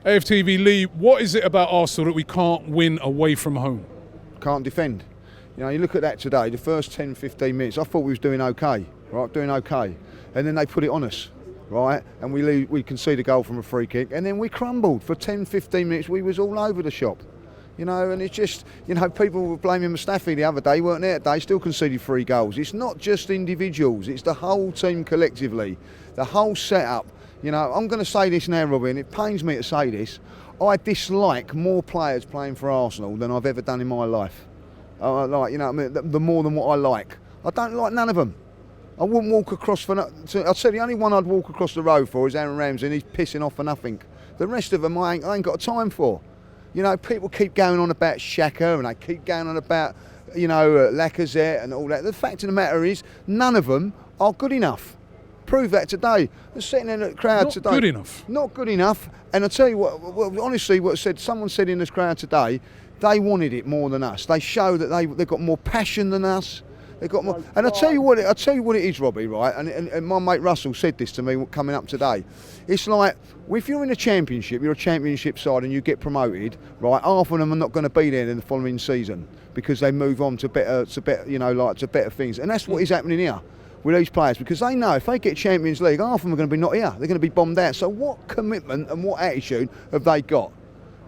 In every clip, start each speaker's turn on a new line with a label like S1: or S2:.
S1: AFTV Lee, what is it about Arsenal that we can't win away from home?
S2: Can't defend. You know, you look at that today, the first 10, 15 minutes, I thought we was doing okay, right, doing okay. And then they put it on us, right, and we conceded a goal from a free kick, and then we crumbled. For 10, 15 minutes, we was all over the shop. You know, and it's just, you know, people were blaming Mustafi the other day, weren't there today, still conceded 3 goals. It's not just individuals, it's the whole team collectively, the whole setup. You know, I'm going to say this now, Robbie, and it pains me to say this, I dislike more players playing for Arsenal than I've ever done in my life. I like, you know what I mean, the more than what I like. I don't like none of them. I wouldn't walk across for nothing. I'd say the only one I'd walk across the road for is Aaron Ramsey, and he's pissing off for nothing. The rest of them I ain't got time for. You know, people keep going on about Xhaka and they keep going on about, you know, Lacazette and all that. The fact of the matter is, none of them are good enough. Prove that today. They're sitting in the crowd today.
S1: Not good enough. Not
S2: good enough. And I tell you what, honestly, someone said in this crowd today, they wanted it more than us. They show that they've got more passion than us. They've got more. And I tell you what it is, Robbie, right? And my mate Russell said this to me coming up today. It's like, if you're in a championship, you're a championship side and you get promoted, right? Half of them are not going to be there in the following season because they move on to better, you know, like to better things. And that's what is happening here with these players, because they know if they get Champions League, half of them are going to be not here. They're going to be bombed out. So what commitment and what attitude have they got?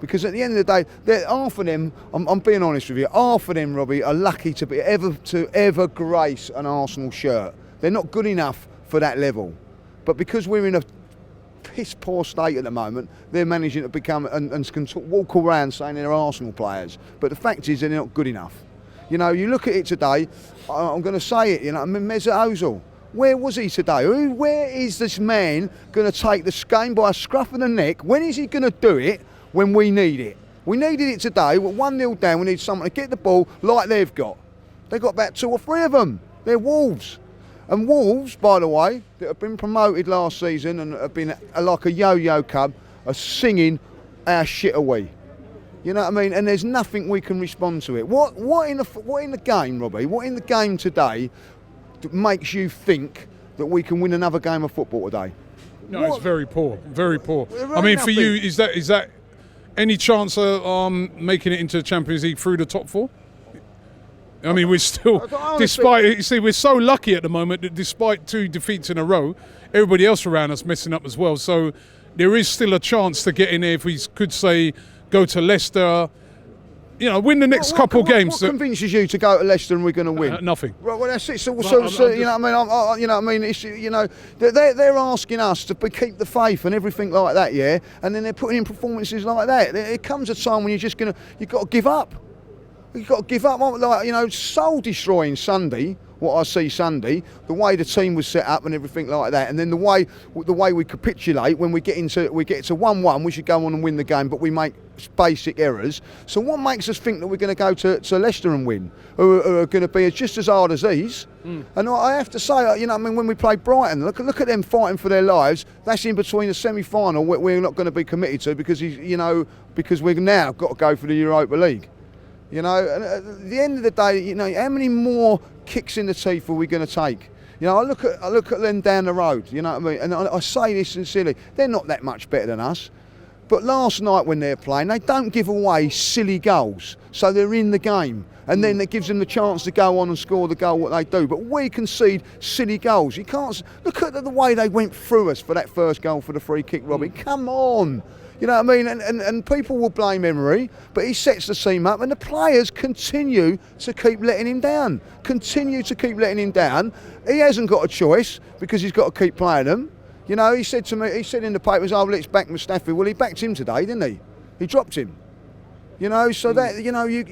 S2: Because at the end of the day, half of them, I'm being honest with you, half of them, Robbie, are lucky to ever grace an Arsenal shirt. They're not good enough for that level. But because we're in a piss poor state at the moment, they're managing to become and can walk around saying they're Arsenal players. But the fact is they're not good enough. You know, you look at it today, I'm going to say it, you know, I mean, Mesut Ozil, where was he today? Where is this man going to take this game by a scruff of the neck? When is he going to do it? When we need it. We needed it today. We're 1-0 down. We need someone to get the ball like they've got. They've got about 2 or 3 of them. They're Wolves. And Wolves, by the way, that have been promoted last season and have been like a yo-yo cub, are singing our shit away. You know what I mean? And there's nothing we can respond to it. What in the game, Robbie? What in the game today makes you think that we can win another game of football today?
S1: No, it's very poor. Very poor. I mean, for you, is that any chance of making it into the Champions League through the top 4? I mean, we're still, you see, we're so lucky at the moment that despite 2 defeats in a row, everybody else around us messing up as well. So there is still a chance to get in there if we could say go to Leicester, you know, win the next couple games.
S2: What convinces you to go to Leicester and we're going to win?
S1: Nothing.
S2: Right, well, that's it. So you know what I mean? You know what I mean? It's, you know, they're asking us to keep the faith and everything like that, yeah. And then they're putting in performances like that. It comes a time when you've got to give up. You've got to give up. Like, you know, soul destroying Sunday. What I see Sunday, the way the team was set up and everything like that, and then the way we capitulate when we get to 1-1, we should go on and win the game, but we make basic errors. So what makes us think that we're going to go to Leicester and win, who are going to be just as hard as these? And I have to say, you know, I mean, when we played Brighton, look at them fighting for their lives. That's in between a semi-final we're not going to be committed to because we've now got to go for the Europa League. You know, and at the end of the day, you know, how many more kicks in the teeth are we going to take? You know, I look at them down the road, you know what I mean? And I say this sincerely, they're not that much better than us. But last night when they're playing, they don't give away silly goals. So they're in the game. And then it gives them the chance to go on and score the goal, what they do. But we concede silly goals. You can't look at the way they went through us for that first goal for the free kick, Robbie. Come on. You know what I mean? And people will blame Emery, but he sets the team up and the players continue to keep letting him down. He hasn't got a choice because he's got to keep playing them. You know, he said to me, he said in the papers, oh, let's back Mustafi. Well, he backed him today, didn't he? He dropped him. You know, so that, you know, he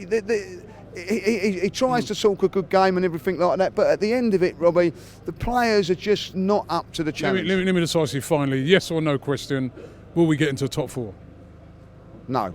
S2: tries to talk a good game and everything like that, but at the end of it, Robbie, the players are just not up to the challenge.
S1: Let me just ask you finally, yes or no question. Will we get into the top 4?
S2: No.